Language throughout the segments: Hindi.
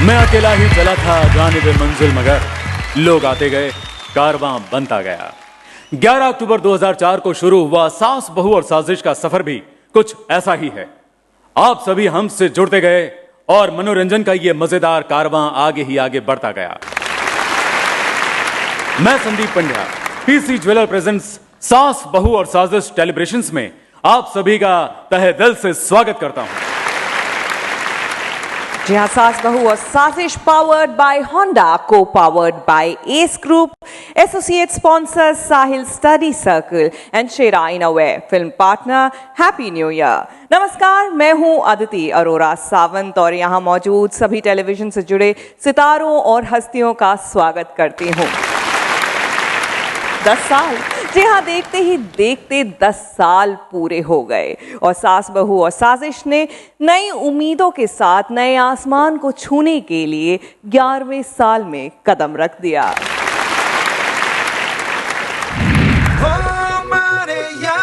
मैं अकेला ही चला था जानिबे मंजिल, मगर लोग आते गए, कारवां बनता गया। 11 अक्टूबर 2004 को शुरू हुआ सास बहू और साजिश का सफर भी कुछ ऐसा ही है। आप सभी हमसे जुड़ते गए और मनोरंजन का ये मजेदार कारवां आगे ही आगे बढ़ता गया। मैं Sandeep Pandya, PC jeweller presents सास बहू और साजिश सेलिब्रेशंस में आप सभी का तहे दिल से स्वागत करता हूं। जी हाँ, सास Bahu aur Saazish powered by Honda, को powered by S group, associate sponsor Sahil study circle and Shera इनोवेयर, film partner Happy New Year. नमस्कार, मैं हूं अदिति अरोरा सावंत और यहां मौजूद सभी टेलीविजन से जुड़े सितारों और हस्तियों का स्वागत करती हूं। 10 साल, जी हाँ, देखते ही देखते 10 साल पूरे हो गए और सास बहू और साजिश ने नई उम्मीदों के साथ नए आसमान को छूने के लिए 11वें साल में कदम रख दिया। मारे या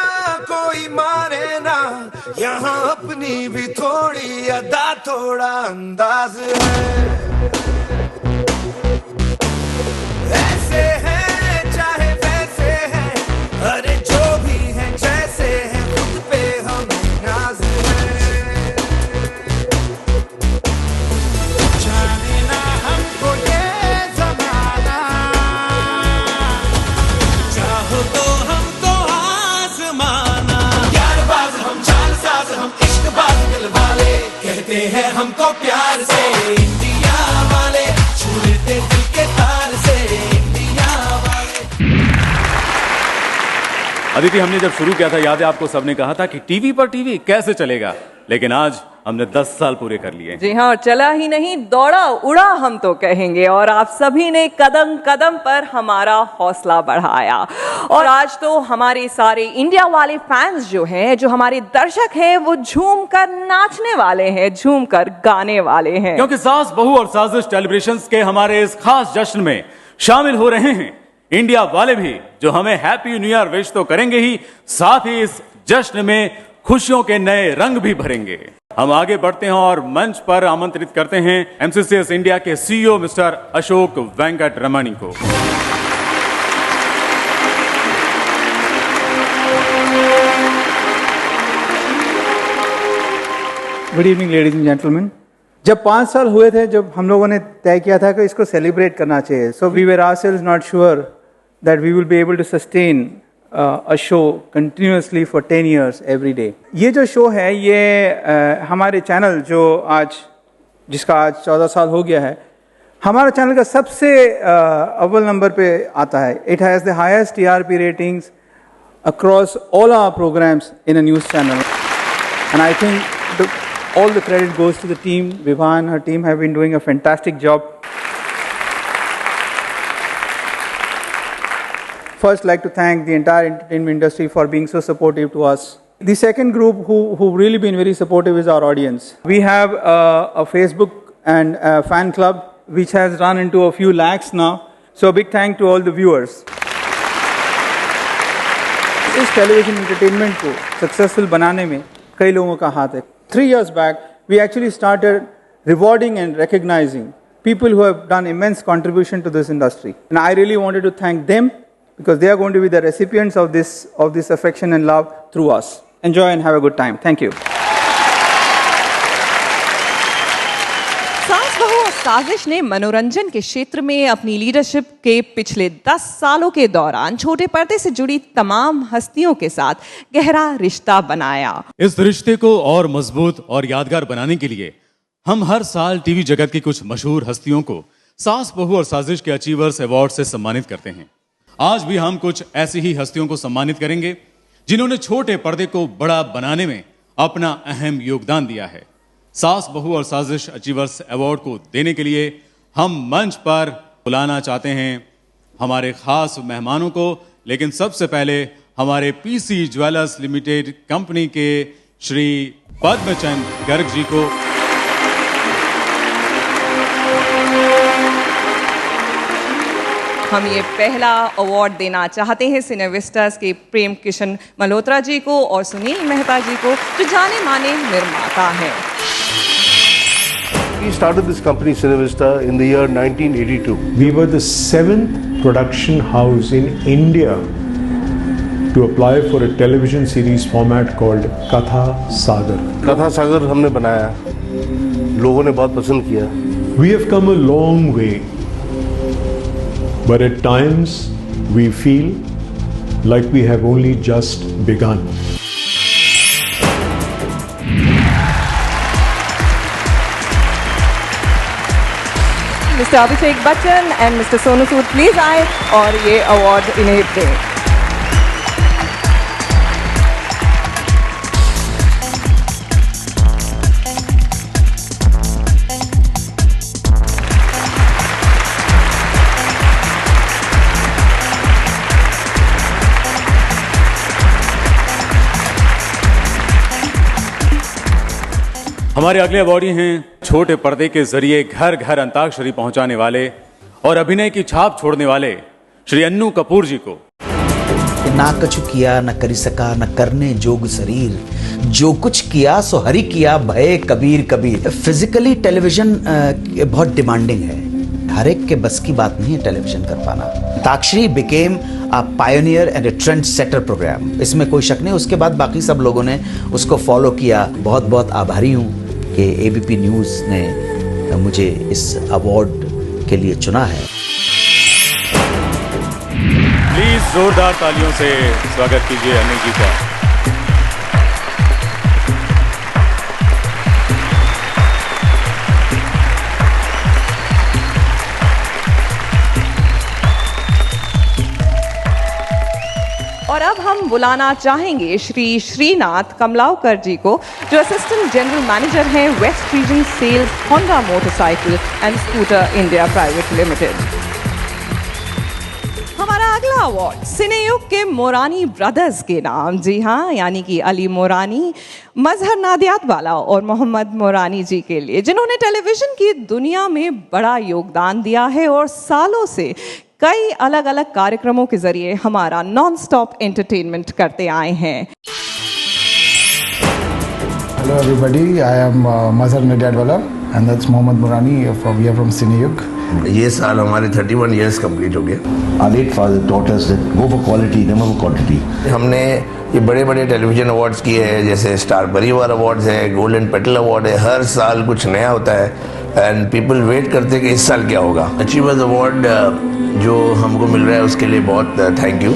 कोई मारे ना, यहाँ अपनी भी थोड़ी अदा थोड़ा अंदाज है। ऐसे है चाहे वैसे है, अरे जो भी है जैसे है, खुद पे हम नाज है। जाने ना हमको ये जमाना, चाहो तो हमको आजमाना। यार बाज हम चाल साज, हम इश्क बाज दिल वाले, कहते हैं हमको प्यार से इंडिया वाले, छू लेते दिल के तार से इंडिया वाले। अदिति, हमने जब शुरू किया था, याद है आपको, सबने कहा था कि टीवी पर टीवी कैसे चलेगा, लेकिन आज हमने 10 साल पूरे कर लिए। जी हाँ, और चला ही नहीं, दौड़ा उड़ा हम तो कहेंगे। और आप सभी ने कदम कदम पर हमारा हौसला बढ़ाया और आज तो हमारे सारे इंडिया वाले फैंस जो हैं, जो हमारे दर्शक हैं, वो झूम कर नाचने वाले हैं, झूम कर गाने वाले हैं, क्योंकि सास बहू और साजिश सेलिब्रेशंस के हमारे इस खास जश्न में शामिल हो रहे हैं इंडिया वाले भी, जो हमें हैप्पी न्यू ईयर विश तो करेंगे ही, साथ ही इस जश्न में खुशियों के नए रंग भी भरेंगे। हम आगे बढ़ते हैं और मंच पर आमंत्रित करते हैं एमसीसीएस इंडिया के सीईओ मिस्टर अशोक वेंकट रमणी को। Good evening ladies and gentleman. जब 5 साल हुए थे, जब हम लोगों ने तय किया था कि इसको सेलिब्रेट करना चाहिए, so we were ourselves not sure that we will be able to sustain a show continuously for 10 years every day. ये जो शो है, ये हमारे चैनल जो आज, जिसका आज 14 साल हो गया है, हमारा चैनल का सबसे अव्वल नंबर पे आता है। It has the highest TRP ratings across all our programs in a news channel, and I think all the credit goes to the team. Viva and her team have been doing a fantastic job. First, like to thank the entire entertainment industry for being so supportive to us. The second group who've really been very supportive is our audience. We have a Facebook and a fan club which has run into a few lakhs now. So a big thank to all the viewers. इस television entertainment को successful बनाने में कई लोगों का हाथ है. 3 years back, we actually started rewarding and recognizing people who have done immense contribution to this industry. And I really wanted to thank them, because they are going to be the recipients of this affection and love through us. Enjoy and have a good time. Thank you. सास बहू और साजिश ने मनोरंजन के क्षेत्र में अपनी लीडरशिप के पिछले 10 सालों के दौरान छोटे पर्दे से जुड़ी तमाम हस्तियों के साथ गहरा रिश्ता बनाया। इस रिश्ते को और मजबूत और यादगार बनाने के लिए हम हर साल टीवी जगत की कुछ मशहूर हस्तियों को सास बहू और साजिश के अचीवर्स अवार्ड से सम्मानित करते हैं। आज भी हम कुछ ऐसी ही हस्तियों को सम्मानित करेंगे जिन्होंने छोटे पर्दे को बड़ा बनाने में अपना अहम योगदान दिया है। सास बहू और साजिश अचीवर्स अवार्ड को देने के लिए हम मंच पर बुलाना चाहते हैं हमारे खास मेहमानों को, लेकिन सबसे पहले हमारे पीसी ज्वेलर्स लिमिटेड कंपनी के श्री पद्मचंद गर्ग जी को। हम ये पहला अवार्ड देना चाहते हैं सिनेविस्टास के प्रेम किशन मल्होत्रा जी को और सुनील मेहता जी को, जो जाने माने निर्माता हैं। We started this company Cinevista in the year 1982. We were the 7th production house in India to apply for a television series format called Katha Sagar. कथा सागर हमने बनाया, लोगों ने बहुत पसंद किया. We have come a long way, but at times we feel like we have only just begun. Mr. Abhishek Bachchan and Mr. Sonu Sood please आए और ये अवार्ड इन्हें दें. हमारे अगले अवार्डी हैं छोटे पर्दे के जरिए घर घर अंताक्षरी पहुंचाने वाले और अभिनय की छाप छोड़ने वाले श्री अन्नू कपूर जी को. ना कछु किया न करी सका न करने जोग शरीर, जो कुछ किया सो हरि किया भय कबीर कबीर. फिजिकली टेलीविजन बहुत डिमांडिंग है, हर एक के बस की बात नहीं है टेलीविजन कर पाना. Antakshari became a pioneer and a trend setter programme, इसमें कोई शक नहीं. उसके बाद बाकी सब लोगों ने उसको फॉलो किया. बहुत बहुत आभारी हूँ कि एबीपी न्यूज़ ने मुझे इस अवार्ड के लिए चुना है. प्लीज जोरदार तालियों से स्वागत कीजिए अन्नू जी का. और अब हम बुलाना चाहेंगे श्री श्रीनाथ कमलावकर जी को, जो असिस्टेंट जनरल मैनेजर हैं west region sales Honda motorcycle and scooter India private limited. हमारा अगला अवार्ड सिनेयुग के मोरानी ब्रदर्स के नाम, जी हाँ, यानी कि अली मोरानी, मजहर नादियादवाला और मोहम्मद मोरानी जी के लिए, जिन्होंने टेलीविजन की दुनिया में बड़ा योगदान दिया है और सालों से कई अलग अलग कार्यक्रमों के जरिए हमारा नॉन स्टॉप एंटरटेनमेंट करते आए हैं. Hello everybody, I am Mazhar Nadeadwala and that's Mohammad Morani. We are from Cineyug. ये साल हमारे 31 years कंप्लीट हो गए. Our late father taught us that go for quality, never for quantity. हमने ये बड़े बड़े टेलीविजन अवार्ड्स किए हैं, जैसे स्टार परिवार अवार्ड्स है, गोल्डन पेटल अवार्ड है. हर साल कुछ नया होता है एंड पीपल वेट करते हैं कि इस साल क्या होगा. अचीवर्स अवार्ड जो हमको मिल रहा है उसके लिए बहुत थैंक यू.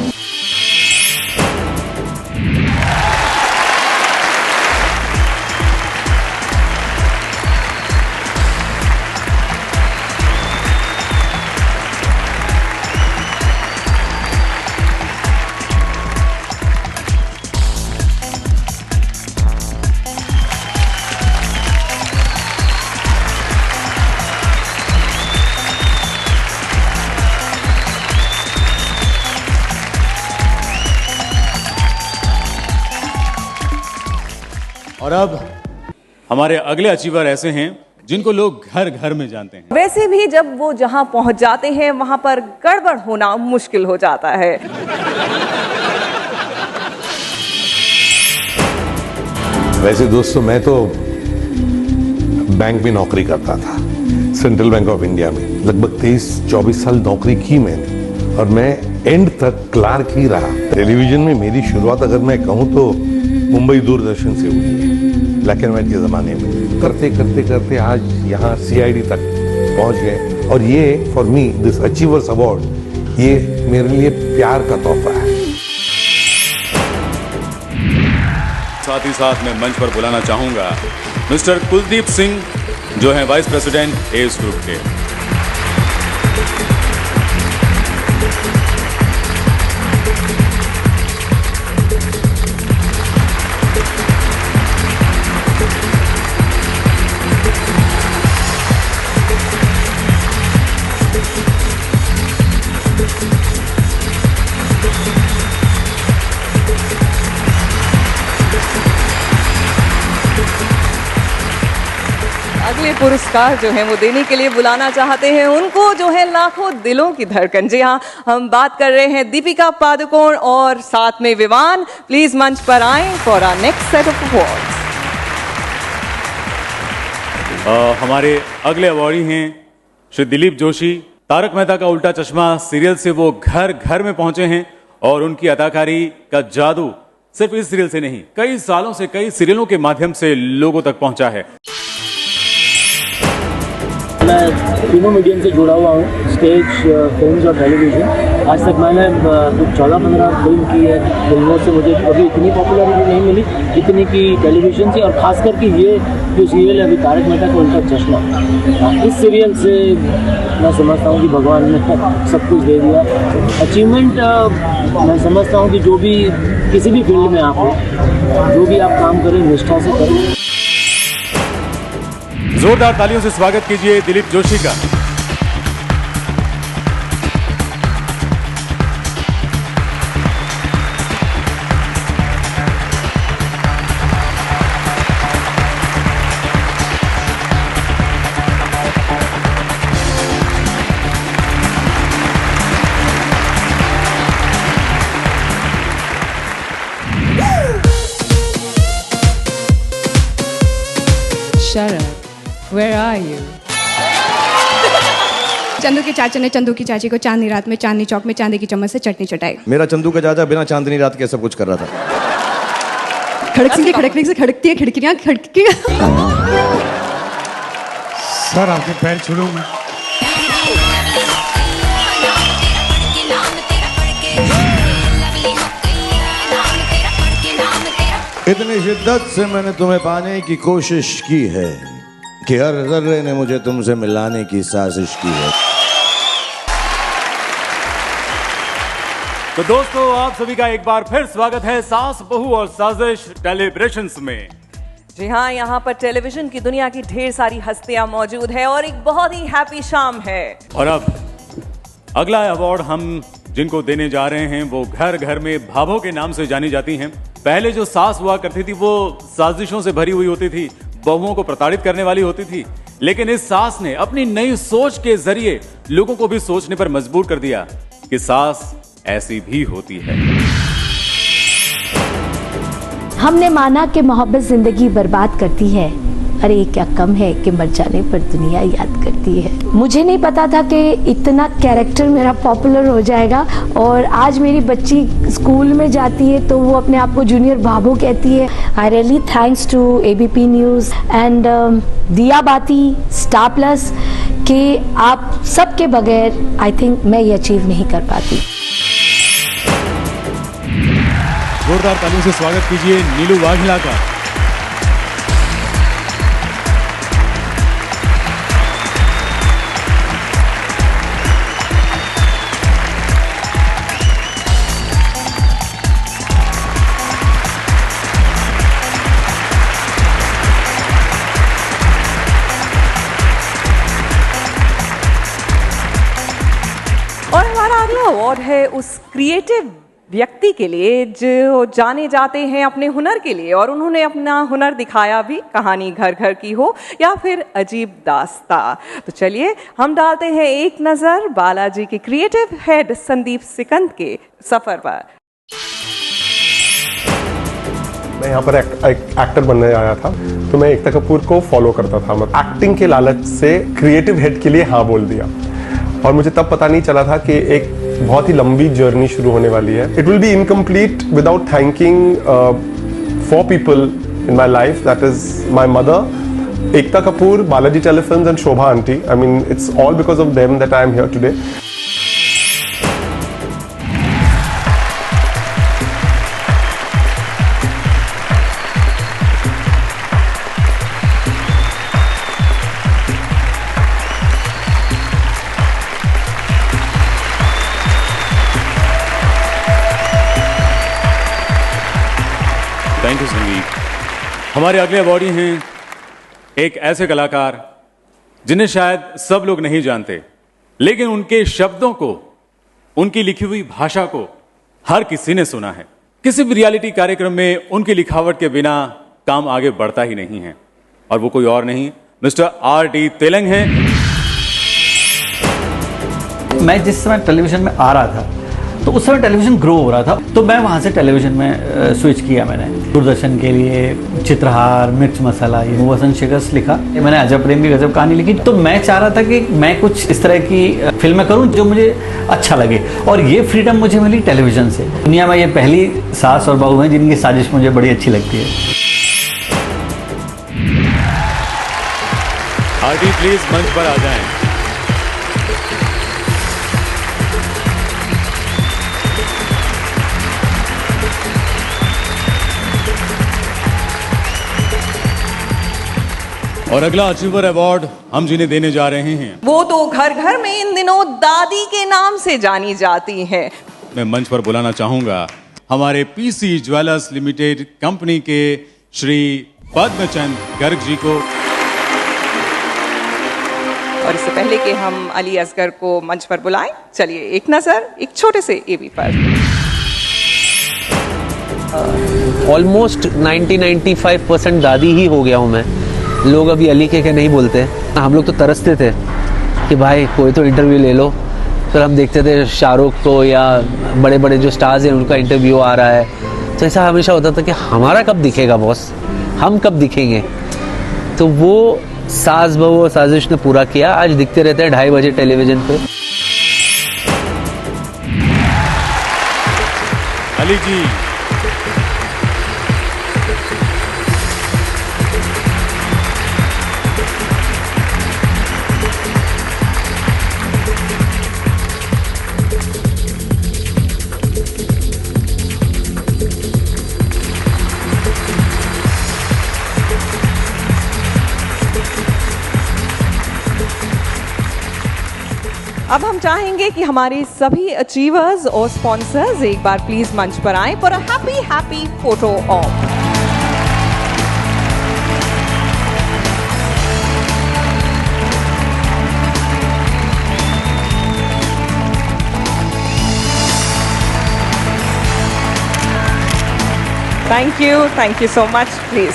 और अब हमारे अगले अचीवर ऐसे हैं जिनको लोग घर घर में जानते हैं. वैसे भी जब वो जहां पहुंच जाते हैं वहां पर गड़बड़ होना मुश्किल हो जाता है. वैसे दोस्तों मैं तो बैंक में नौकरी करता था, सेंट्रल बैंक ऑफ इंडिया में. लगभग 23-24 साल नौकरी की मैंने और मैं एंड तक क्लार्क ही रहा. टेलीविजन में मेरी शुरुआत अगर मैं कहूँ तो मुंबई दूरदर्शन से हुई है, ब्लैक एंड व्हाइट के ज़माने में. करते करते करते आज यहाँ CID तक पहुँच गए और ये for me this achievers award, ये मेरे लिए प्यार का तोहफा है. साथ ही साथ मैं मंच पर बुलाना चाहूंगा मिस्टर कुलदीप सिंह, जो हैं वाइस प्रेसिडेंट एस ग्रुप के. अगले पुरस्कार जो है वो देने के लिए बुलाना चाहते हैं उनको, जो है लाखों दिलों की धड़कन. जी हाँ, हम बात कर रहे हैं दीपिका पादुकोण और साथ में विवान. प्लीज मंच पर आएं for our next set of awards. हमारे अगले अवॉर्डी हैं श्री दिलीप जोशी। तारक मेहता का उल्टा चश्मा सीरियल से वो घर घर में पहुंचे हैं और उनकी अदाकारी का जादू सिर्फ इस सीरियल से नहीं, कई सालों से कई सीरियलों के माध्यम से लोगों तक पहुंचा है। मैं तीनों मीडियम से जुड़ा हुआ हूँ, स्टेज, फिल्म्स और टेलीविज़न। आज तक मैंने 14-15 फिल्म की है। फिल्मों से मुझे कभी इतनी पॉपुलैरिटी नहीं मिली जितनी की टेलीविज़न से, और ख़ास करके ये जो सीरियल है अभी तारक मेहता का उल्टा चश्मा, इस सीरियल से मैं समझता हूँ कि भगवान ने सब कुछ दे दिया। अचीवमेंट मैं समझता हूँ कि जो भी किसी भी फील्ड में आप हो, जो भी आप काम करें निष्ठा से करें। जोरदार तालियों से स्वागत कीजिए दिलीप जोशी का। Sharad, where are you? Chandu के चाचा ने चंदू की चाची को चांदनी रात में चांदनी चौक में चांदी की चम्मच से चटनी चटाई। मेरा चंदू का चाचा बिना चांदनी रात के सब कुछ कर रहा था। खड़कने से खड़कती है खिड़कियां खड़की। सर आपके पैर छूलूंगा। इतनी शिद्दत से मैंने तुम्हें पाने की कोशिश की है कि हर जर्रे ने मुझे तुमसे मिलाने की साजिश की है। तो दोस्तों, आप सभी का एक बार फिर स्वागत है सास बहू और साजिश सेलिब्रेशंस में। जी हाँ, यहाँ पर टेलीविजन की दुनिया की ढेर सारी हस्तियां मौजूद है और एक बहुत ही हैप्पी शाम है। और अब अगला अवार्ड हम जिनको देने जा रहे हैं वो घर घर में भाभों के नाम से जानी जाती हैं। पहले जो सास हुआ करती थी वो साजिशों से भरी हुई होती थी, बहुओं को प्रताड़ित करने वाली होती थी, लेकिन इस सास ने अपनी नई सोच के जरिए लोगों को भी सोचने पर मजबूर कर दिया कि सास ऐसी भी होती है। हमने माना कि मोहब्बत जिंदगी बर्बाद करती है, अरे क्या कम है कि मर जाने पर दुनिया याद करती है। मुझे नहीं पता था कि इतना कैरेक्टर मेरा पॉपुलर हो जाएगा और आज मेरी बच्ची स्कूल में जाती है तो वो अपने आप को जूनियर भाभो कहती है। I really thanks to ABP news and Diya Baati, star plus कि आप सबके बगैर आई थिंक मैं ये अचीव नहीं कर पाती। जोरदार तालियों से स्वागत कीजिए नीलू वाघेला का। और हमारा अगला अवार्ड है उस क्रिएटिव व्यक्ति के लिए जो जाने जाते हैं अपने हुनर के लिए और उन्होंने अपना हुनर दिखाया भी, कहानी घर घर की हो या फिर अजीब दास्ता। तो चलिए हम डालते हैं एक नजर बालाजी के क्रिएटिव हेड संदीप सिकंद के सफर पर। मैं यहाँ पर एक्टर बनने आया था तो मैं एकता कपूर को फॉलो करता था। मैं एक्टिंग के लालच से क्रिएटिव हेड के लिए हाँ बोल दिया और मुझे तब पता नहीं चला था कि एक बहुत ही लंबी जर्नी शुरू होने वाली है। It will be incomplete without thanking 4 people in my life, that is my mother, Ekta Kapoor, Balaji telefilms and Shobha aunty. I mean it's all because of them that I am here today. Thank you Sandeep. हमारे अगले अवॉर्डी हैं एक ऐसे कलाकार जिन्हें शायद सब लोग नहीं जानते, लेकिन उनके शब्दों को, उनकी लिखी हुई भाषा को हर किसी ने सुना है। किसी भी रियलिटी कार्यक्रम में उनकी लिखावट के बिना काम आगे बढ़ता ही नहीं है और वो कोई और नहीं मिस्टर R.D. तेलंग हैं। मैं जिस समय टेलीविजन में आ रहा था तो उस समय टेलीविज़न ग्रो हो रहा था, तो मैं वहाँ से टेलीविज़न में स्विच किया मैंने। दूरदर्शन के लिए चित्रहार, मिर्च मसाला, ये वसंत शिकस्त लिखा, मैंने अजब प्रेम की गजब कहानी लिखी। तो मैं चाह रहा था कि मैं कुछ इस तरह की फिल्में करूँ जो मुझे अच्छा लगे, और ये फ्रीडम मुझे मिली टेलीविज़न से। दुनिया में ये पहली सास और बहू हैं जिनकी साजिश मुझे बड़ी अच्छी लगती है। आरडी प्लीज मंच पर आ जाएं। और अगला अचीवर अवार्ड हम जिन्हें देने जा रहे हैं, वो तो घर घर में इन दिनों दादी के नाम से जानी जाती हैं। मैं मंच पर बुलाना चाहूंगा हमारे पीसी ज्वेलर्स लिमिटेड कंपनी के श्री पद्मचंद गर्ग जी को। और इससे पहले कि हम अली असगर को मंच पर बुलाएं, चलिए एक नजर एक छोटे से एबी पर। ऑलमोस्ट 90-95% दादी ही हो गया हूँ मैं। लोग अभी अली के नहीं बोलते। हम लोग तो तरसते थे कि भाई कोई तो इंटरव्यू ले लो, फिर हम देखते थे शाहरुख को या बड़े बड़े जो स्टार्स हैं उनका इंटरव्यू आ रहा है, तो ऐसा हमेशा होता था कि हमारा कब दिखेगा बॉस, हम कब दिखेंगे। तो वो सास बहू और साजिश ने पूरा किया। आज दिखते रहते हैं 2:30 बजे टेलीविजन पे। अली जी, अब हम चाहेंगे कि हमारे सभी अचीवर्स और स्पॉन्सर्स एक बार प्लीज मंच पर आएं for a happy photo op. Thank you so much. Please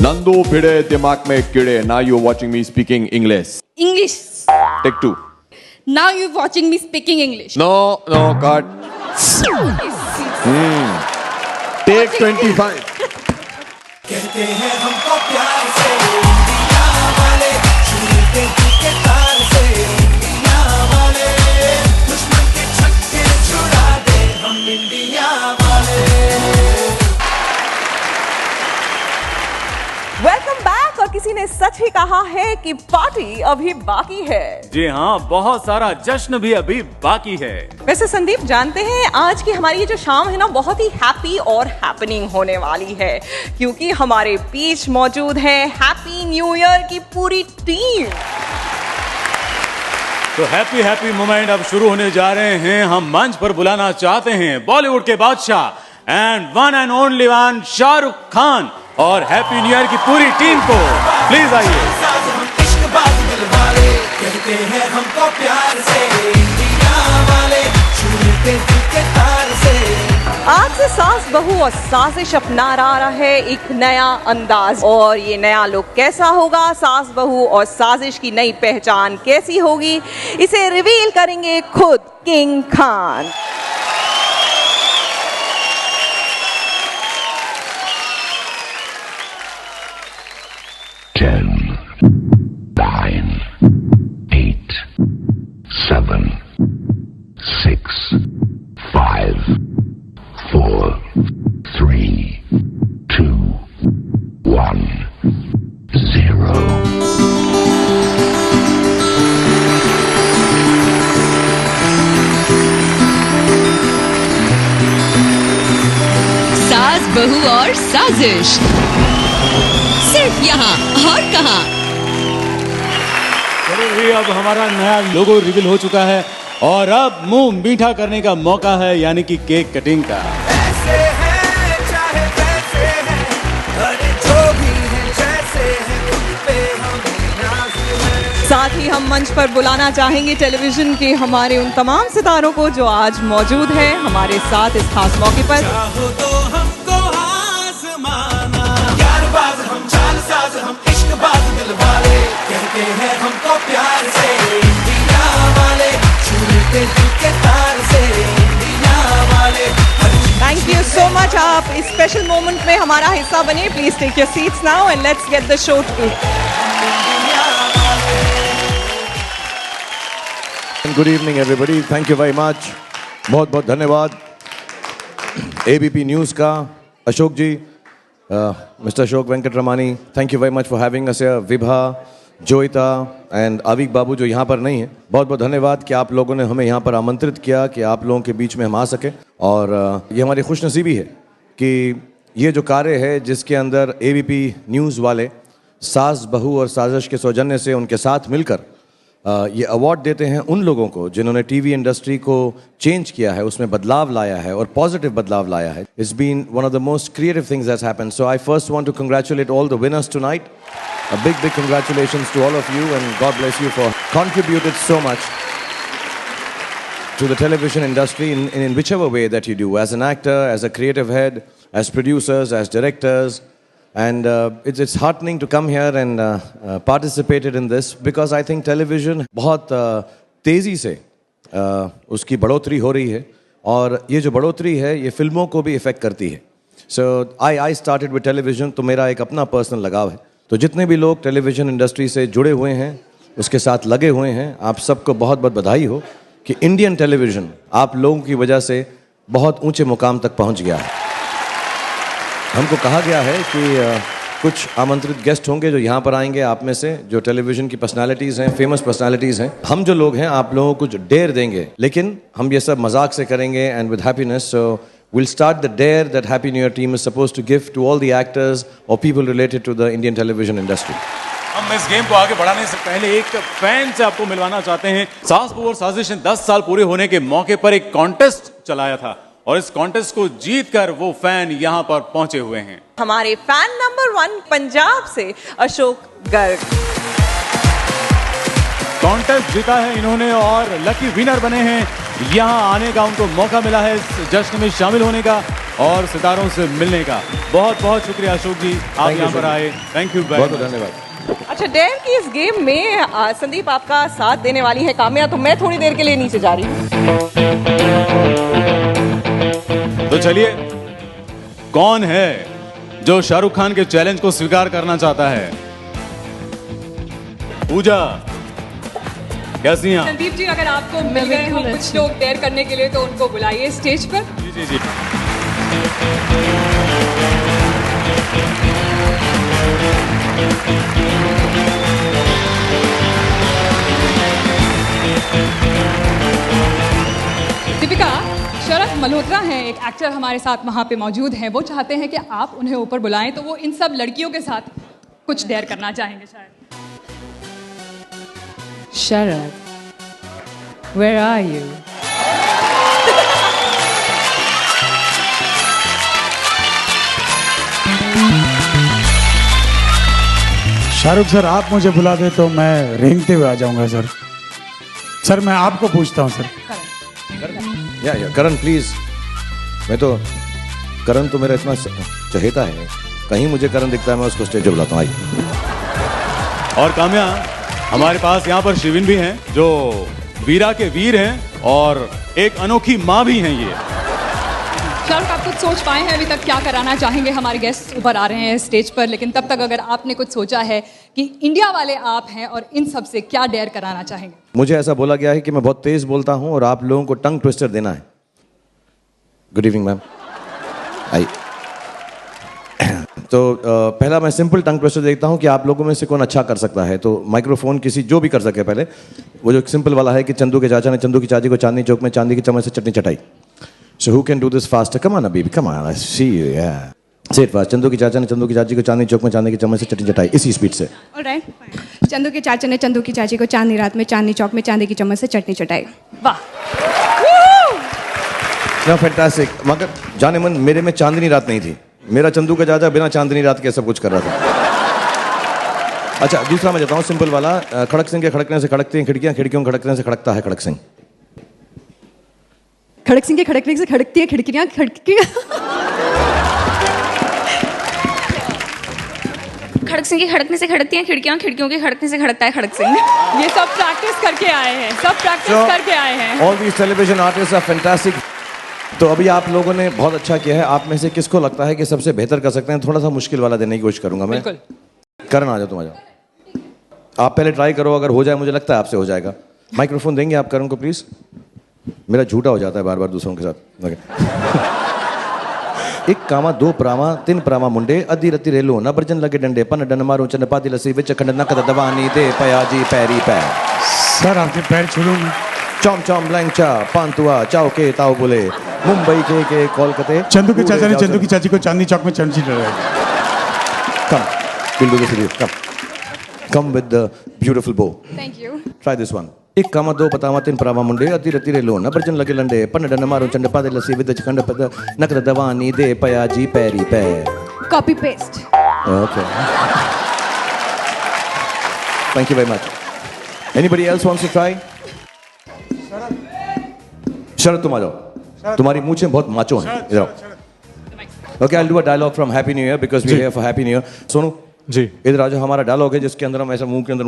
Nandu Bhide दिमाग में कीड़े. Now you're watching me speaking English. English. Take 2. Now you're watching me speaking English. No, cut. Take 25. कहते हैं हमको प्यार से इंडिया वाले, छूते के तार से इंडिया वाले, दुश्मन के छक्के छुड़ा दे हम इंडिया वाले। Welcome back. और किसी ने सच ही कहा है कि पार्टी अभी बाकी है। जी हाँ, बहुत सारा जश्न भी अभी बाकी है। वैसे संदीप जानते हैं आज की हमारी ये जो शाम है ना बहुत ही हैप्पी और हैपनिंग होने वाली है, क्योंकि हमारे बीच मौजूद है हैप्पी न्यू ईयर की पूरी टीम। तो हैप्पी मोमेंट अब शुरू होने जा रहे हैं। हम मंच पर बुलाना चाहते हैं बॉलीवुड के बादशाह and one and only one Shahrukh Khan और हैप्पी न्यू ईयर की पूरी टीम को। प्लीज आइए। कहते हैं हमको प्यार से इंडिया वाले, छूते के तार से। आज से सास बहू और साजिश अपना रहा है एक नया अंदाज, और ये नया लुक कैसा होगा, सास बहू और साजिश की नई पहचान कैसी होगी, इसे रिवील करेंगे खुद किंग खान। सास बहू और साजिश सिर्फ यहाँ और कहाँ। चलिए, अब हमारा नया लोगो रिवील हो चुका है और अब मुंह मीठा करने का मौका है, यानी कि केक कटिंग का। ऐसे हैं चाहे वैसे हैं, अरे जो भी हैं जैसे हैं, उन पे हमें नाज है। साथ ही हम मंच पर बुलाना चाहेंगे टेलीविजन के हमारे उन तमाम सितारों को जो आज मौजूद है हमारे साथ इस खास मौके पर। चाहो तो हमको आज़माना, यार बाज हम चाल साज हम इश्क बाज दिल दिल वाले कहते हैं हमको प्यार से इंडिया वाले छूते दिल के तार से इंडिया वाले। Thank you so much. आप इस स्पेशल मोमेंट में हमारा हिस्सा बने। Please take your seats now and let's get the show to. Good evening everybody, thank you very much. बहुत बहुत धन्यवाद एबीपी न्यूज़ का Ashok ji, mister Ashok Venkat Ramani, thank you very much for having us here. Vibha, Joita and Avik babu जो यहाँ पर नहीं है, बहुत बहुत धन्यवाद कि आप लोगों ने हमें यहाँ पर आमंत्रित किया कि आप लोगों के बीच में हम आ सके। और ये हमारी खुशनसीबी है कि ये जो कार्य है जिसके अंदर एबीपी न्यूज़ वाले सास बहू और साजिश के सौजन्य से उनके साथ मिलकर ये अवार्ड देते हैं उन लोगों को जिन्होंने टीवी इंडस्ट्री को चेंज किया है, उसमें बदलाव लाया है और पॉजिटिव बदलाव लाया है। It's been one of the most creative things that's happened. So I first want to congratulate all the winners tonight. A big congratulations to all of you and God bless you for contributed so much to the television industry in whichever way that you do, as an actor, as a creative head, as producers, as directors. And it's heartening to come here and participate in this because I think television बहुत तेज़ी से उसकी बढ़ोतरी हो रही है और ये जो बढ़ोतरी है ये फिल्मों को भी इफ़ेक्ट करती है। So I started with television, तो मेरा एक अपना पर्सनल लगाव है। तो जितने भी लोग टेलीविज़न इंडस्ट्री से जुड़े हुए हैं, उसके साथ लगे हुए हैं, आप सबको बहुत बहुत बधाई हो कि इंडियन टेलीविज़न आप लोगों की वजह से बहुत ऊंचे मुकाम तक पहुंच गया है। हमको कहा गया है कि कुछ आमंत्रित गेस्ट होंगे जो यहाँ पर आएंगे आप में से, जो टेलीविज़न की पर्सनालिटीज़ हैं, फेमस पर्सनालिटीज़ हैं। हम जो लोग हैं आप लोगों को कुछ डेयर देंगे, लेकिन हम ये सब मजाक से करेंगे and with happiness. So we'll start the dare that Happy New Year team is supposed to give to all the actors or people related to the Indian television industry. हम इस गेम को आगे बढ़ाने से पहले एक फैन से आपको मिलवाना चाहते हैं। सास बहू और साजिश ने 10 साल पूरे होने के मौके पर एक कॉन्टेस्ट चलाया था और इस कॉन्टेस्ट को जीतकर वो फैन यहाँ पर पहुंचे हुए हैं। हमारे फैन नंबर 1 पंजाब से अशोक गर्ग। कॉन्टेस्ट जीता है इन्होंने और लकी विनर बने हैं। यहाँ आने का उनको मौका मिला है, इस जश्न में शामिल होने का और सितारों से मिलने का। बहुत बहुत शुक्रिया अशोक जी, आप यहाँ पर आए। थैंक यू, बहुत धन्यवाद। अच्छा, डेयर की इस गेम में संदीप आपका साथ देने वाली है काम्या, तो मैं थोड़ी देर के लिए नीचे जा रही हूँ। तो चलिए, कौन है जो शाहरुख खान के चैलेंज को स्वीकार करना चाहता है? पूजा, कैसी हैं? संदीप जी, अगर आपको मिल गए हो कुछ लोग डेयर करने के लिए तो उनको बुलाइए स्टेज पर। जी जी। दीपिका, शरद मल्होत्रा हैं, एक एक्टर हमारे साथ वहाँ पे मौजूद हैं। वो चाहते हैं कि आप उन्हें ऊपर बुलाएं, तो वो इन सब लड़कियों के साथ कुछ डेयर करना चाहेंगे शायद। Sharad, where are you? Shahrukh sir, आप मुझे बुला दे तो मैं रेंगते हुए आ जाऊंगा सर। सर मैं आपको पूछता हूँ सर। या करण प्लीज। मैं तो करण तो मेरा इतना चहेता है, कहीं मुझे करण दिखता है मैं उसको स्टेज पे बुलाता हूँ। आइए। और काम्या, हमारे पास यहाँ पर शिविन भी हैं जो वीरा के वीर हैं और एक अनोखी माँ भी हैं। ये शाहरुख, आप कुछ सोच पाए हैं अभी तक क्या कराना चाहेंगे? हमारे गेस्ट ऊपर आ रहे हैं स्टेज पर, लेकिन तब तक अगर आपने कुछ सोचा है कि इंडिया वाले आप हैं और इन सब से क्या डेयर कराना चाहेंगे? मुझे ऐसा बोला गया है कि मैं बहुत तेज बोलता हूँ और आप लोगों को टंग ट्विस्टर देना है। Good evening ma'am. आई तो पहला मैं सिंपल टंग ट्विस्टर देखता हूँ कि आप लोगों में से कौन अच्छा कर सकता है। तो माइक्रोफोन किसी जो भी कर सके। पहले वो जो सिंपल वाला है कि चंदू के चाचा ने चंदू की चाची को चांदनी चौक में चांदी की चम्मच से चटनी चटाई। So who can do this faster? Come on, baby, come on, I see you, yeah. Say it fast. Chandu की चाचा ने चंदू की चाची को चांदनी चौक में चांदी की चम्मच से चटनी चटाई, इसी स्पीड से। Alright. चंदू के चाचा ने चंदू की चाची को चांदनी रात में चांदनी चौक में चांदी की चम्मच से चटनी चटाई। वाह। No, fantastic. मगर जाने मन मेरे में चांदनी रात नहीं थी। मेरा चंदू का चाचा बिना चांदनी रात के सब कुछ कर रहा था। अच्छा, दूसरा मैं देता हूँ सिंपल वाला। खड़क सिंह के खड़कने से खड़कती हैं खिड़कियाँ, खिड़कियों के खड़कने से खड़कता है खड़क सिंह। खड़क सिंह के खड़कने से खड़कती है खिड़कियां, खड़क सिंह की खड़कने से खड़कती हैं खिड़कियाँ, खिड़कियों के खड़कने से खड़कता है खड़क सिंह। ये सब प्रैक्टिस करके आए हैं, सब प्रैक्टिस करके आए हैं। All these television artist are fantastic. तो अभी आप लोगों ने बहुत अच्छा किया है। आप में से किसको लगता है कि सबसे बेहतर कर सकते हैं? थोड़ा सा मुश्किल वाला देने की कोशिश करूंगा मैं। करण आ जाओ, तुम आ जाओ। आप पहले ट्राई करो, अगर हो जाए, मुझे लगता है आपसे हो जाएगा। माइक्रोफोन देंगे आप करण को प्लीज? मेरा झूठा हो जाता है बार बार दूसरों के साथ। एक कामा दो प्रामा तीन प्रामा मुंडे अद्धी रत्ती रेलो न बर्जन लगे डंडे पन डन मारो चन पादी लसी विच खंड नकद दवानी दे पयाजी पैरी पैर। सर आपके पैर छूलूं मैं। चौम चौम लैंचा पांतुआ चाव के ताव बोले मुंबई के कोलकाते। चंदू के चाचा ने चंदू की चाची को चांदनी चौक में चमची लड़ाई। Come, we'll do this with you. Come with the beautiful bow. Thank you. Try this one. एक कामा दो बतावा तीन प्रामा मुंडे अति रति रे लोन बर्जन लगे लंडे पन डन मारो चंड पादे लसी विद खंड पद नकद दवानी दे पयाजी पैरी पैर। Copy paste. Okay. Thank you very much. Anybody else wants to try? शरद तुम आ जाओ। तुम्हारी मूंछें बहुत माचो हैं। इधर आओ। Okay, I'll do a dialogue from Happy New Year because we're here for Happy New Year. Sonu ji इधर आ जाओ। हमारा डायलॉग है जिसके अंदर हम ऐसा मुंह के अंदर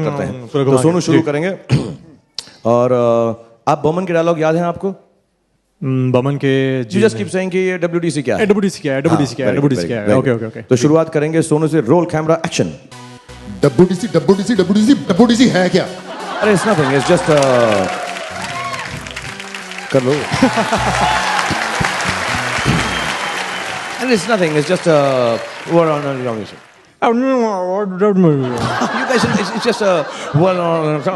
करते हैं। तो सोनू शुरू करेंगे। और आप बमन के डायलॉग याद हैं आपको? बमन के You just keep saying कि WDC क्या है? WDC क्या है? WDC क्या है? WDC क्या है? Okay, okay, okay. तो शुरुआत करेंगे सोनू से। Roll camera action. WDC है क्या? अरे it's nothing, it's just कर लो। And it's nothing, it's just one on you guys, it's just a one on it's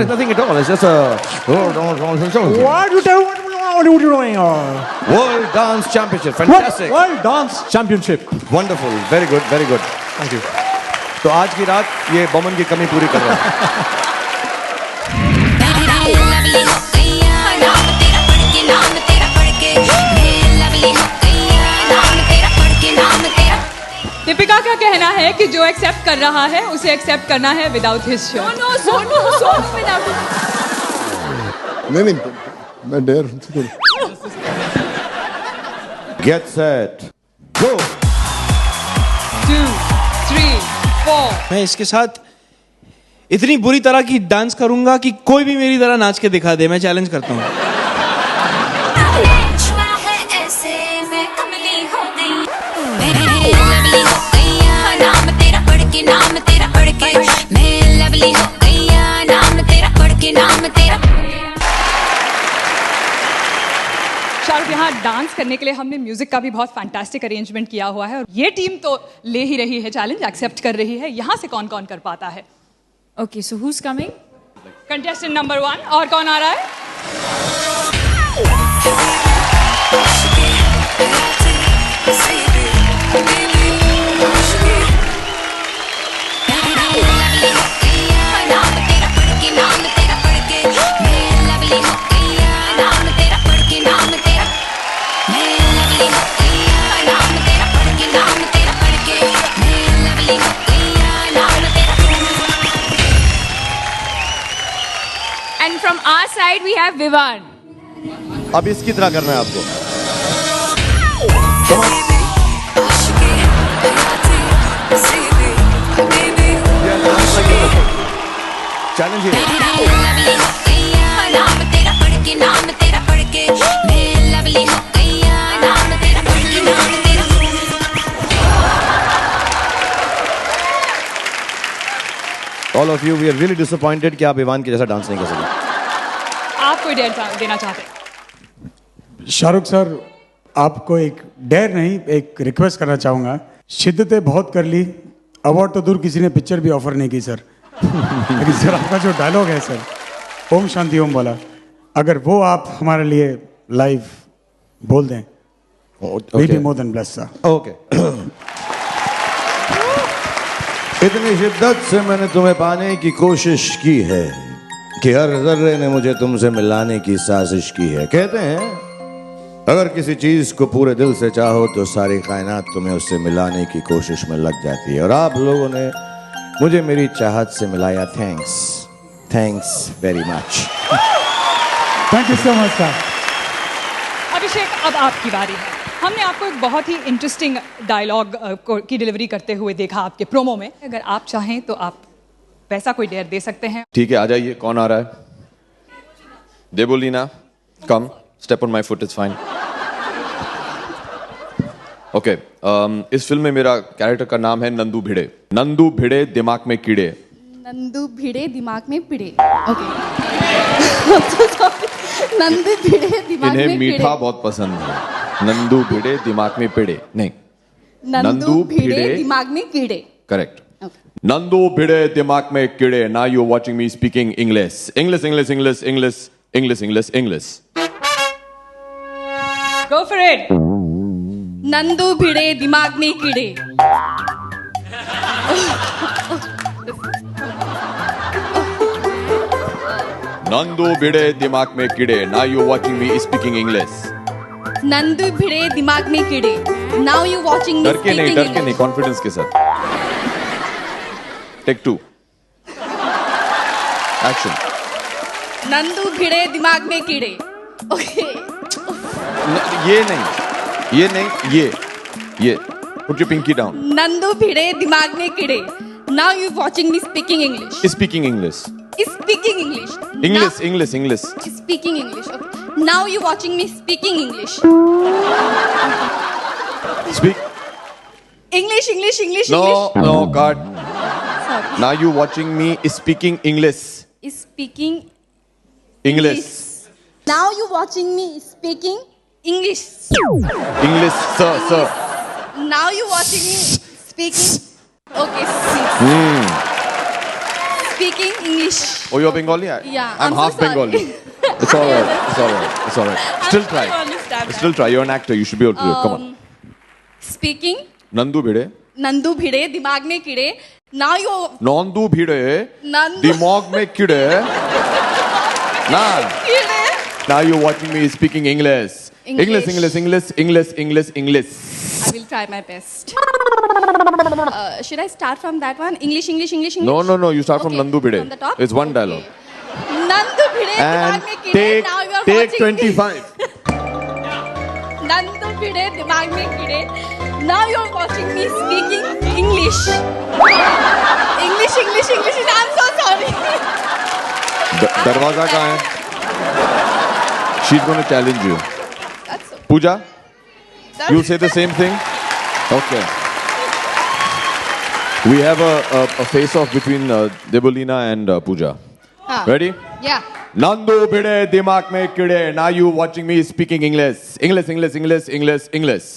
nothing at all, it's just a World Dance Championship. Fantastic. World Dance Championship. Wonderful. Very good, very good. Thank you. तो आज की रात ये बमन की कमी पूरी कर रहा है। दीपिका का कहना है कि जो एक्सेप्ट कर रहा है उसे एक्सेप्ट करना है without his shirt. Sonu without. नहीं मैं डेयर। Get set. Go. 2, 3, 4। मैं इसके साथ इतनी बुरी तरह की डांस करूंगा कि कोई भी मेरी तरह नाच के दिखा दे। मैं चैलेंज करता हूँ। शाहरुख, यहाँ डांस करने के लिए हमने म्यूजिक का भी बहुत फैंटास्टिक अरेंजमेंट किया हुआ है और ये टीम तो ले ही रही है चैलेंज, एक्सेप्ट कर रही है। यहाँ से कौन कौन कर पाता है? Okay, so who's coming? Contestant number 1। और कौन आ रहा है? And from our side we have Vivan. अब इसकी तरह करना है आपको। Challenge All of you, we are really disappointed कि आप इवान के जैसा डांस नहीं कर सके। आप कोई डेयर देना चाहते हैं? शाहरुख सर, आपको एक डेयर नहीं, एक रिक्वेस्ट करना चाहूँगा। शिद्दतें बहुत कर ली, अवार्ड तो दूर किसी ने पिक्चर भी ऑफर नहीं की सर। लेकिन सर आपका जो डायलॉग है सर, ओम शांति ओम वाला, अगर वो आप हमारे लिए लाइव बोल दें, we'll be more than blessed sir. Okay. इतनी शिद्दत से मैंने तुम्हें पाने की कोशिश की है कि हर जर्रे ने मुझे तुमसे मिलाने की साजिश की है। कहते हैं अगर किसी चीज को पूरे दिल से चाहो तो सारी कायनात तुम्हें उससे मिलाने की कोशिश में लग जाती है, और आप लोगों ने मुझे मेरी चाहत से मिलाया। Thanks very much. Thank you so much sir. Abhishek, अब आपकी बारी है। हमने आपको एक बहुत ही इंटरेस्टिंग डायलॉग की डिलीवरी करते हुए देखा आपके प्रोमो में। अगर आप चाहें तो आप वैसा कोई डेयर दे सकते हैं। ठीक है, आ जाइए। कौन आ रहा है? Devoleena, come, step on my foot, it's fine. Okay, इस फिल्म में मेरा कैरेक्टर का नाम है नंदू भिड़े। नंदू भिड़े दिमाग में कीड़े। नंदू भिड़े दिमाग में पिड़े। ओके। नंदू भिड़े दिमाग इन्हें में मीठा पिड़े। बहुत पसंद है। नंदू भिड़े दिमाग में पिड़े नहीं, नंदू भिड़े दिमाग में कीड़े। करेक्ट। नंदू भिड़े दिमाग में कीड़े। Now you watching me speaking English. English English English English English English English. Go for it. Nandu Bhide दिमाग में कीड़े। नंदू भिड़े दिमाग में कीड़े। Now you watching me speaking English. Nandu Bhide दिमाग में कीड़े। नाउ यू वाचिंग मी डर के नहीं, स्पीकिंग डर के नहीं, कॉन्फिडेंस के साथ। Take 2 action. नंदू भिड़े दिमाग में कीड़े। ओके। ये नहीं, ये नहीं, ये put your pinky down. Nandu Bhide दिमाग में कीड़े। Now you watching me speaking English. Speaking English. Speaking English. English English English. Speaking English. Okay. Now you watching me speaking English. Speak. English, English, English, No, English. no, God. Sorry. Now you watching me speaking English. Speaking English. Now you watching me speaking English. English, sir, sir. Now you watching me speaking. Okay. Speaking English. Oh, you're Bengali? Yeah, I'm I'm so half sorry. Bengali. It's all right. It's all right. It's all right. Still try. I understand Still try. You're an actor. You should be able to do it. Come on. Speaking. Nandu Bhide. Nandu Bhide दिमाग में कीड़े. Now you. Nandu Bhide. Nandu दिमाग में कीड़े. Nah. कीड़े. Now you're watching me speaking English. English, English, English, English, English, English. I will try my best. Should I start from that one? English, English, English, English. No, no, no. You start from Nandu Bhide. From the top? It's one dialogue. Nandu Bhide And दिमाग में कीड़े. take Now you are take watching me. 25. Nandu Bhide दिमाग में कीड़े. Now you are watching me speaking English. English, English, English. I'm so sorry. दरवाजा कहाँ है? She's going to challenge you. Pooja, you say the same thing. Okay. We have a face-off between Debolina and Pooja. हाँ. Ready? Yeah. Nandu Bhide Dimag mein kide. Now you watching me speaking English. English, English, English, English, English.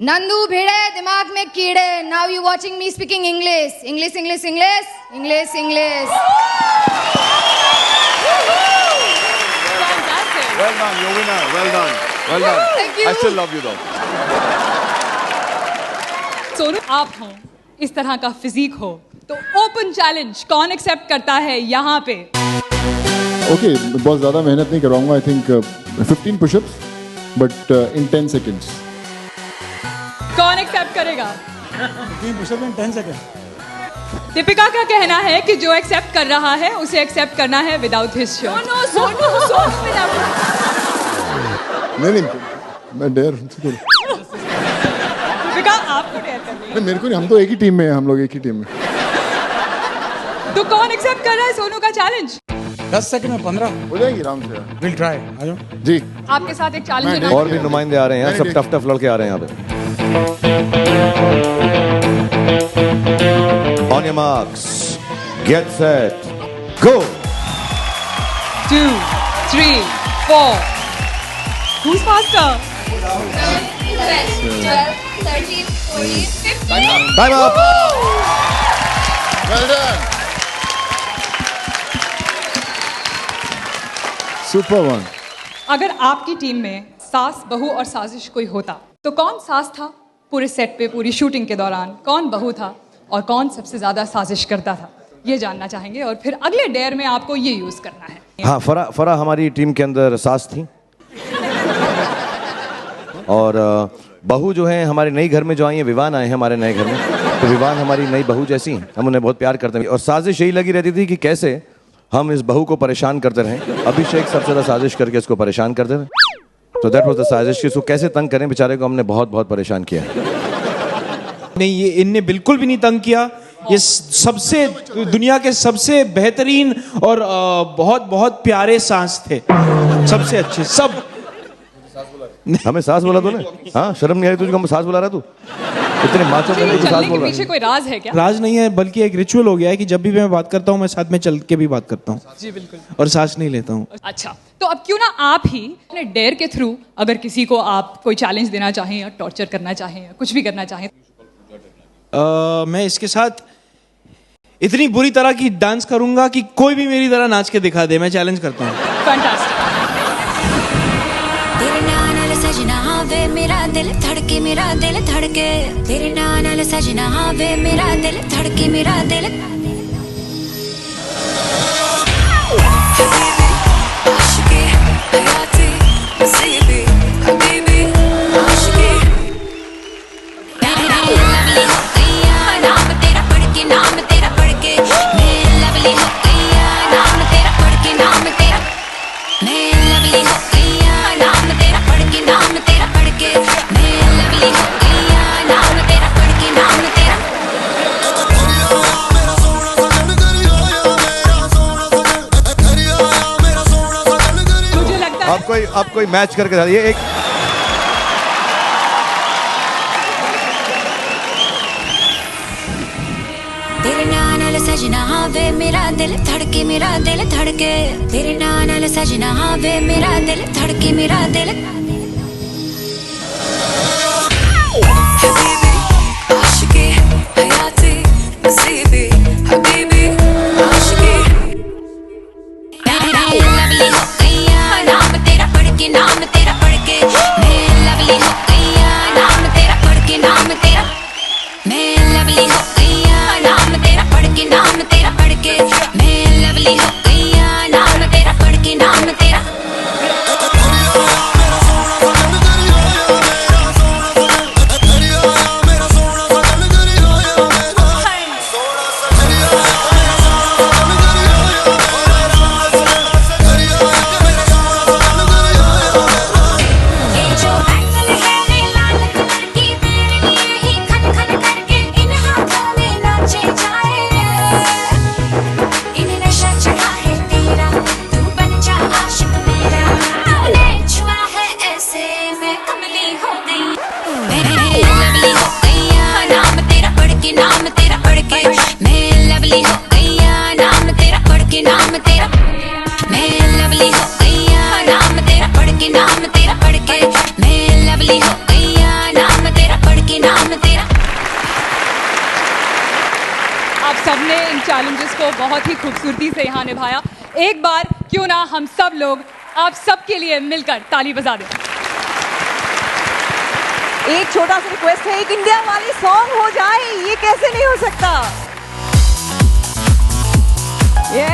Nandu Bhide दिमाग में कीड़े. Now you watching me speaking English. English, English, English, English, English. Well done, you're winner. Well done. Well done. Thank you. I still love you though. Sonu, आप हो, इस तरह का फिजिक हो, तो ओपन चैलेंज कौन एक्सेप्ट करता है यहाँ पे? ओके, बहुत ज़्यादा मेहनत नहीं करवाऊंगा. I think 15 pushups but in 10 seconds. कौन एक्सेप्ट करेगा? 15 पुशअप इन 10 सेकंड. दीपिका का कहना है कि जो एक्सेप्ट कर रहा है उसे एक्सेप्ट करना है विदाउट हिज शर्ट. सोनू नहीं, मैं डेयर. दीपिका, आपको डेयर करनी है. मेरे को नहीं, हम तो एक ही टीम में हैं. हम लोग एक ही टीम में. तो कौन एक्सेप्ट कर रहा है सोनू का चैलेंज? 10 सेकंड में 15 हो जाएगी आराम से. Will try. आ जाओ जी. आपके साथ एक चैलेंज है. और भी नुमाइंदे आ रहे हैं यार, सब टफ टफ लड़के आ रहे हैं यहाँ पे. On your marks, get set, go. 2, 3, 4. Who's faster? 12, 13, 14, 15. Time up. Well done. Super one. अगर आपकी टीम में सास, बहू और साजिश कोई होता, तो कौन सास था पूरे सेट पे, पूरी शूटिंग के दौरान? कौन बहू था और कौन सबसे ज्यादा साजिश करता था? ये जानना चाहेंगे और फिर अगले डेयर में आपको ये यूज करना है. हाँ, फरा हमारी टीम के अंदर सास थी. और बहू जो है हमारे नई घर में जो आई है, विवान आए हैं हमारे नए घर में, तो विवान हमारी नई बहू जैसी हैं. हम उन्हें बहुत प्यार करते हैं और साजिश यही लगी रहती थी कि कैसे हम इस बहू को परेशान करते रहें. अभिषेक सबसे ज़्यादा साजिश करके इसको परेशान करते रहे. So that was the साजिश कि इसको कैसे तंग करें, बेचारे को हमने बहुत बहुत परेशान किया। नहीं, ये इनने बिल्कुल भी नहीं तंग किया। ये सबसे दुनिया के सबसे बेहतरीन और बहुत बहुत प्यारे सांस थे, सबसे अच्छे सब। हमें सास बोला तूने? हाँ, शर्म नहीं आ रही तुझे? हम सास बुला रहा तू? इतने माचो बन के सास बोल रहा है। पीछे कोई राज है क्या? राज नहीं है, बल्कि एक रिचुअल हो गया है कि जब भी मैं बात करता हूँ मैं साथ में चल के भी बात करता हूँ। जी बिल्कुल। और सांस नहीं लेता हूँ। अच्छा, तो अब क्यों ना आप ही अपने डेयर के थ्रू अगर किसी को आप कोई चैलेंज देना चाहें या टॉर्चर करना चाहें या कुछ भी करना चाहें। मैं इसके साथ इतनी बुरी तरह की डांस करूंगा कि कोई भी मेरी तरह नाच के दिखा दे। मैं चैलेंज करता हूँ। फैंटास्टिक। तेरे नाल सजना वे मेरा दिल धड़के, मेरा दिल धड़के। तेरे नाल सजना वे मेरा दिल धड़के, मेरा दिल। आशिकी हयाती नसीबी हबीबी आशिकी। लवली हो गया नाम तेरा पढ़ के, नाम तेरा पढ़ के। मैं लवली हो गया नाम तेरा पढ़ के, नाम तेरा। मैं लवली हो गया नाम तेरा पढ़ के, नाम तेरा पढ़ के। मैं लवली हो गया नाम तेरा पढ़ के, नाम तेरा। मुझे लगता है आप कोई मैच करके दिखा दीजिए। एक तेरे नाल सजना वे मेरा दिल धड़के, मेरा दिल धड़के। तेरे नाल सजना वे मेरा दिल धड़के, मेरा दिल। हबीबी आशिकी हयाती नसीबी हबीबी आशिकी। लवली हो गया नाम तेरा पढ़ के, नाम तेरा पढ़ के। मैं लवली हो गया नाम तेरा पढ़ के, नाम तेरा। मैं लवली हो गया नाम तेरा पढ़ के, नाम तेरा पढ़ के। मैं लवली हो गया नाम तेरा पढ़ के, नाम तेरा। ये जो एंगल है रे लाल कलर की, मेरे लिए ही खन खन करके इन हाथों में नाचे जाए। इन्हें नशा चढ़ा है तेरा, तू बन जा आशिक मेरा। तूने छुआ है ऐसे मैं कमली हो गई। मैं लवली हो गया नाम तेरा पढ़ के, नाम तेरा पढ़ के। मैं लवली हो गया नाम तेरा पढ़ के, नाम तेरा। मैं लवली हो गया नाम तेरा पढ़ के, नाम तेरा पढ़ के। मैं लवली हो गया नाम तेरा पढ़ के, नाम तेरा। आप सबने इन चैलेंजेस को बहुत ही खूबसूरती से यहाँ निभाया। एक बार क्यों ना हम सब लोग आप सबके लिए मिलकर ताली बजा दें। एक छोटा सा रिक्वेस्ट है, एक इंडिया वाले सॉन्ग हो जाए, ये कैसे नहीं हो सकता? ये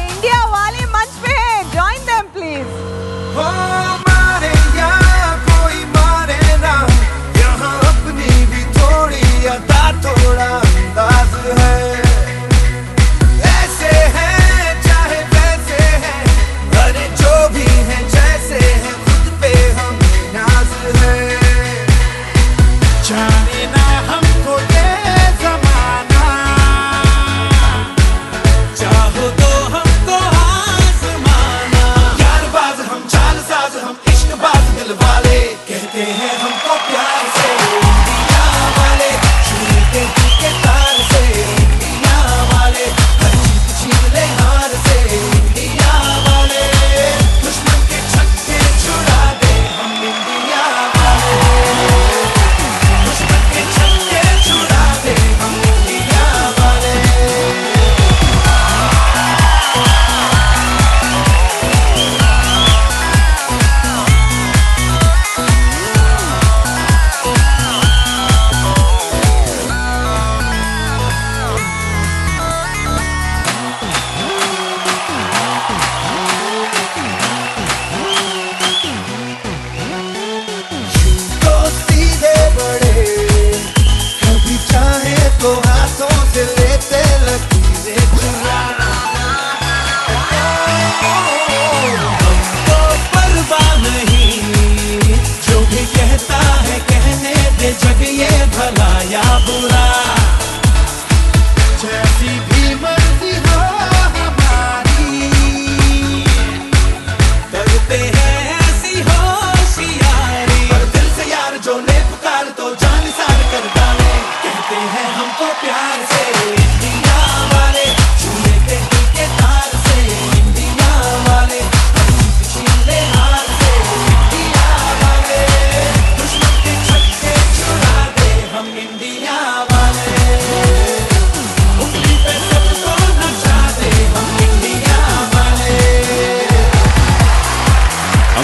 इंडिया वाले मंच पे हैं, जॉइन देम प्लीज। हो मारे या कोई मारे ना, यहाँ अपनी भी थोड़ी अदा थोड़ा अंदाज है। ऐसे हैं चाहे वैसे हैं, अरे जो भी हैं जैसे हैं, खुद पे हम नाज है। जाने ना हमको ये जमाना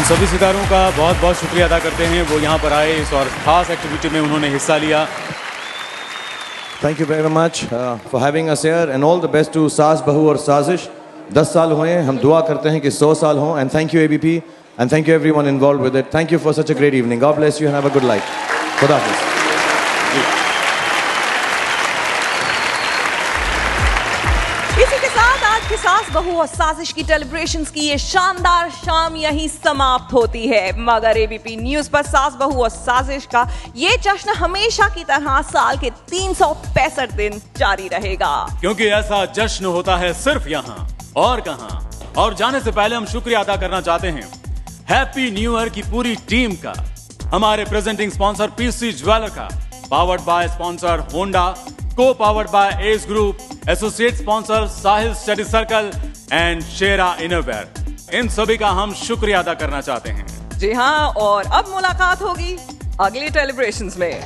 सभी सितारों का बहुत बहुत शुक्रिया अदा करते हैं, वो यहाँ पर आए, इस और खास एक्टिविटी में उन्होंने हिस्सा लिया। Thank you very much for having us here and all the best to सास बहू और साजिश। 10 साल हुए हैं, हम दुआ करते हैं कि 100 साल हों। And thank you ABP and thank you everyone involved with it. Thank you for such a great evening. God bless you and have a good life. खुदा हाफिज़। इसी के साथ आज की सास बहू और साजिश की सेलिब्रेशंस की ये शानदार शाम यहीं समाप्त होती है, मगर एबीपी न्यूज पर सास बहू और साजिश का ये जश्न हमेशा की तरह साल के 365 दिन जारी रहेगा, क्योंकि ऐसा जश्न होता है सिर्फ यहाँ और कहाँ। और जाने से पहले हम शुक्रिया अदा करना चाहते हैं हैप्पी न्यू ईयर की पूरी टीम का, हमारे प्रेजेंटिंग स्पॉन्सर पीसी ज्वेलर का, पावर्ड बाय स्पॉन्सर होंडा, को powered by S group, associate sponsor Sahil study circle and Shera innerwear. इन सभी का हम शुक्रिया अदा करना चाहते हैं। जी हाँ, और अब मुलाकात होगी अगली सेलिब्रेशंस में।